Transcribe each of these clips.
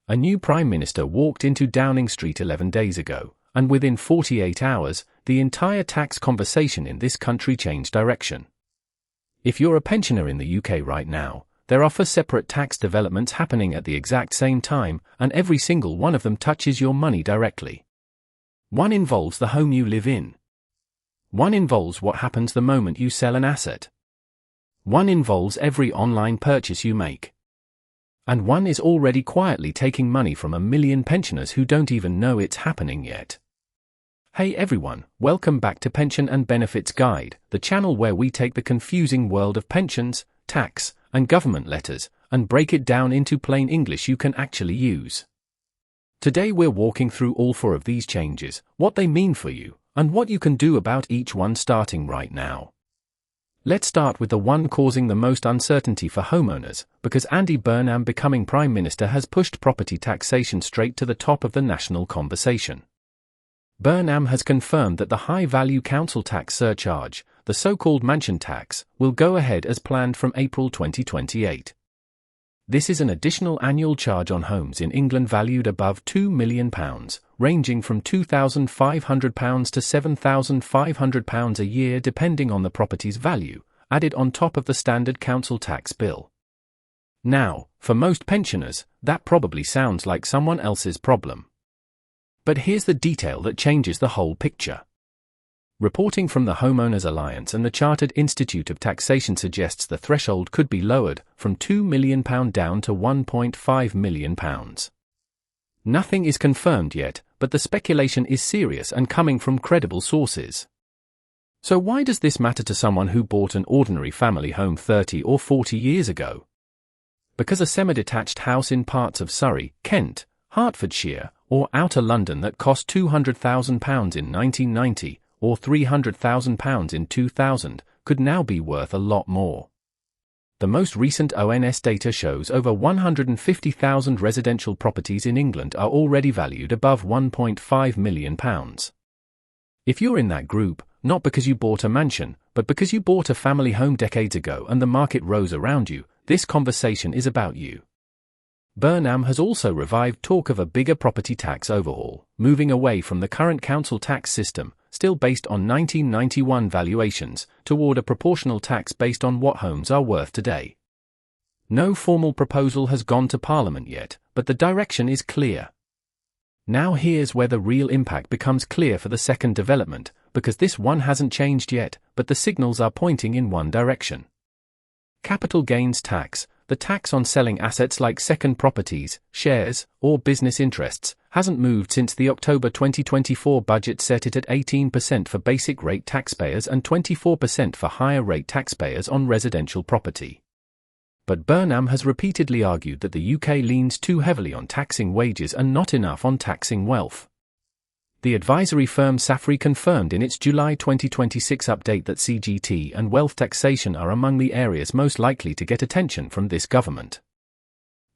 A new Prime Minister walked into Downing Street 11 days ago, and within 48 hours, the entire tax conversation in this country changed direction. If you're a pensioner in the UK right now, there are 4 separate tax developments happening at the exact same time, and every single one of them touches your money directly. One involves the home you live in. One involves what happens the moment you sell an asset. One involves every online purchase you make. And one is already quietly taking money from 1 million pensioners who don't even know it's happening yet. Hey everyone, welcome back to Pension and Benefits Guide, the channel where we take the confusing world of pensions, tax, and government letters, and break it down into plain English you can actually use. Today we're walking through all 4 of these changes, what they mean for you, and what you can do about each one starting right now. Let's start with the one causing the most uncertainty for homeowners, because Andy Burnham becoming Prime Minister has pushed property taxation straight to the top of the national conversation. Burnham has confirmed that the high-value council tax surcharge, the so-called mansion tax, will go ahead as planned from April 2028. This is an additional annual charge on homes in England valued above £2 million, ranging from £2,500 to £7,500 a year depending on the property's value, added on top of the standard council tax bill. Now, for most pensioners, that probably sounds like someone else's problem. But here's the detail that changes the whole picture. Reporting from the Homeowners Alliance and the Chartered Institute of Taxation suggests the threshold could be lowered from £2 million down to £1.5 million. Nothing is confirmed yet, but the speculation is serious and coming from credible sources. So why does this matter to someone who bought an ordinary family home 30 or 40 years ago? Because a semi-detached house in parts of Surrey, Kent, Hertfordshire, or Outer London that cost £200,000 in 1990, or £300,000 in 2000, could now be worth a lot more. The most recent ONS data shows over 150,000 residential properties in England are already valued above £1.5 million. If you're in that group, not because you bought a mansion, but because you bought a family home decades ago and the market rose around you, this conversation is about you. Burnham has also revived talk of a bigger property tax overhaul, moving away from the current council tax system, still based on 1991 valuations, toward a proportional tax based on what homes are worth today. No formal proposal has gone to Parliament yet, but the direction is clear. Now here's where the real impact becomes clear for the second development, because this one hasn't changed yet, but the signals are pointing in one direction. Capital gains tax, the tax on selling assets like second properties, shares, or business interests, hasn't moved since the October 2024 budget set it at 18% for basic rate taxpayers and 24% for higher rate taxpayers on residential property. But Burnham has repeatedly argued that the UK leans too heavily on taxing wages and not enough on taxing wealth. The advisory firm Safri confirmed in its July 2026 update that CGT and wealth taxation are among the areas most likely to get attention from this government.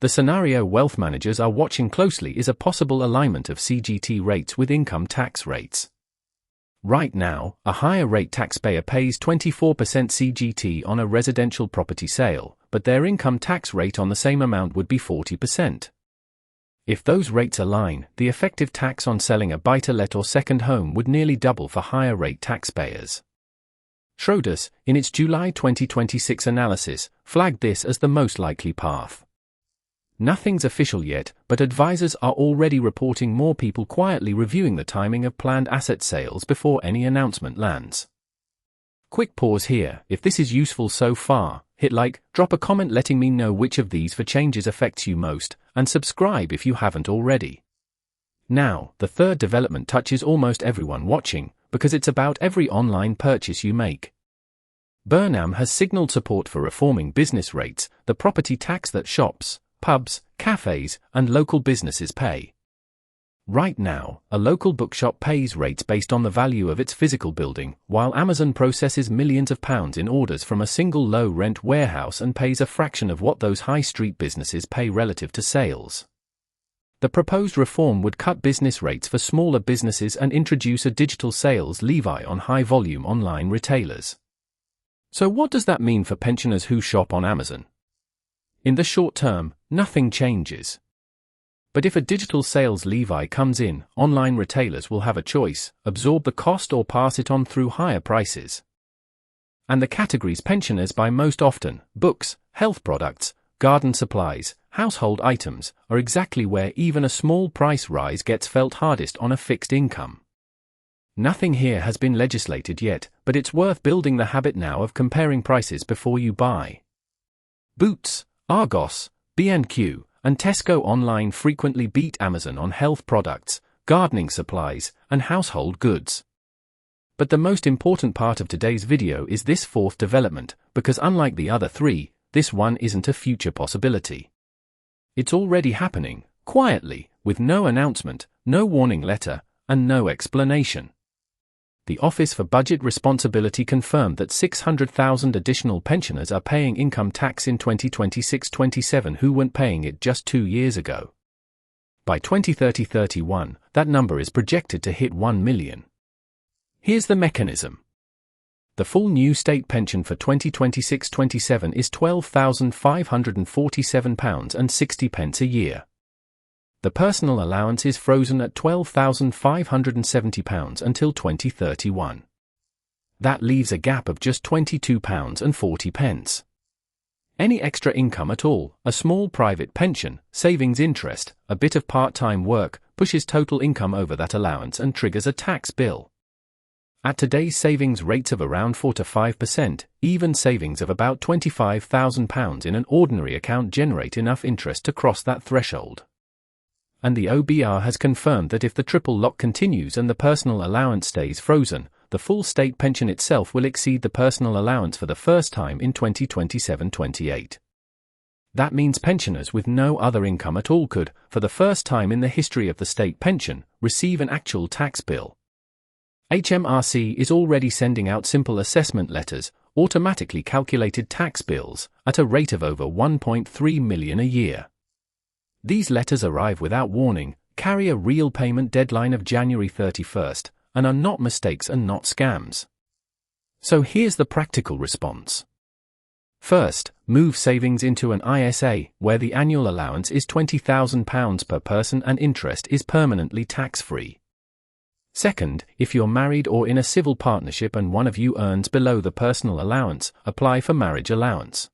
The scenario wealth managers are watching closely is a possible alignment of CGT rates with income tax rates. Right now, a higher rate taxpayer pays 24% CGT on a residential property sale, but their income tax rate on the same amount would be 40%. If those rates align, the effective tax on selling a buy-to-let or second home would nearly double for higher rate taxpayers. Schroders, in its July 2026 analysis, flagged this as the most likely path. Nothing's official yet, but advisors are already reporting more people quietly reviewing the timing of planned asset sales before any announcement lands. Quick pause here. If this is useful so far, hit like, drop a comment letting me know which of these 4 changes affects you most, and subscribe if you haven't already. Now, the third development touches almost everyone watching, because it's about every online purchase you make. Burnham has signaled support for reforming business rates, the property tax that shops, pubs, cafes, and local businesses pay. Right now, a local bookshop pays rates based on the value of its physical building, while Amazon processes millions of pounds in orders from a single low-rent warehouse and pays a fraction of what those high street businesses pay relative to sales. The proposed reform would cut business rates for smaller businesses and introduce a digital sales levy on high-volume online retailers. So what does that mean for pensioners who shop on Amazon? In the short term, nothing changes. But if a digital sales levy comes in, online retailers will have a choice: absorb the cost or pass it on through higher prices. And the categories pensioners buy most often, books, health products, garden supplies, household items, are exactly where even a small price rise gets felt hardest on a fixed income. Nothing here has been legislated yet, but it's worth building the habit now of comparing prices before you buy. Boots, Argos, B&Q, and Tesco online frequently beat Amazon on health products, gardening supplies, and household goods. But the most important part of today's video is this fourth development, because unlike the other three, this one isn't a future possibility. It's already happening, quietly, with no announcement, no warning letter, and no explanation. The Office for Budget Responsibility confirmed that 600,000 additional pensioners are paying income tax in 2026-27 who weren't paying it just 2 years ago. By 2030-31, that number is projected to hit 1 million. Here's the mechanism. The full new state pension for 2026-27 is £12,547.60 a year. The personal allowance is frozen at £12,570 until 2031. That leaves a gap of just £22.40. Any extra income at all, a small private pension, savings interest, a bit of part-time work, pushes total income over that allowance and triggers a tax bill. At today's savings rates of around 4 to 5%, even savings of about £25,000 in an ordinary account generate enough interest to cross that threshold. And the OBR has confirmed that if the triple lock continues and the personal allowance stays frozen, the full state pension itself will exceed the personal allowance for the first time in 2027-28. That means pensioners with no other income at all could, for the first time in the history of the state pension, receive an actual tax bill. HMRC is already sending out simple assessment letters, automatically calculated tax bills, at a rate of over 1.3 million a year. These letters arrive without warning, carry a real payment deadline of January 31st, and are not mistakes and not scams. So here's the practical response. First, move savings into an ISA, where the annual allowance is £20,000 per person and interest is permanently tax-free. Second, if you're married or in a civil partnership and one of you earns below the personal allowance, apply for marriage allowance.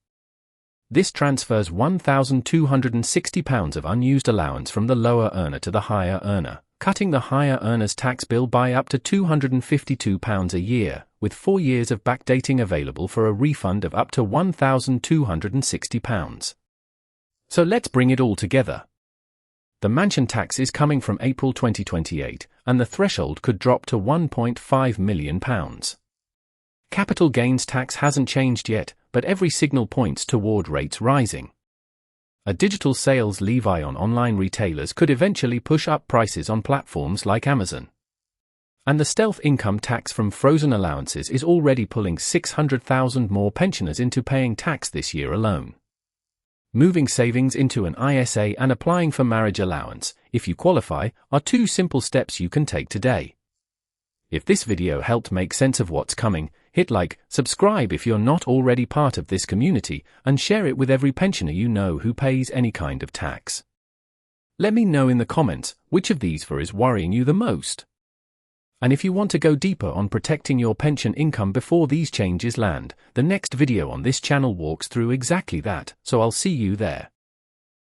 This transfers £1,260 of unused allowance from the lower earner to the higher earner, cutting the higher earner's tax bill by up to £252 a year, with 4 years of backdating available for a refund of up to £1,260. So let's bring it all together. The mansion tax is coming from April 2028, and the threshold could drop to £1.5 million. Capital gains tax hasn't changed yet, but every signal points toward rates rising. A digital sales levy on online retailers could eventually push up prices on platforms like Amazon. And the stealth income tax from frozen allowances is already pulling 600,000 more pensioners into paying tax this year alone. Moving savings into an ISA and applying for marriage allowance, if you qualify, are 2 simple steps you can take today. If this video helped make sense of what's coming, hit like, subscribe if you're not already part of this community, and share it with every pensioner you know who pays any kind of tax. Let me know in the comments which of these 4 is worrying you the most. And if you want to go deeper on protecting your pension income before these changes land, the next video on this channel walks through exactly that, so I'll see you there.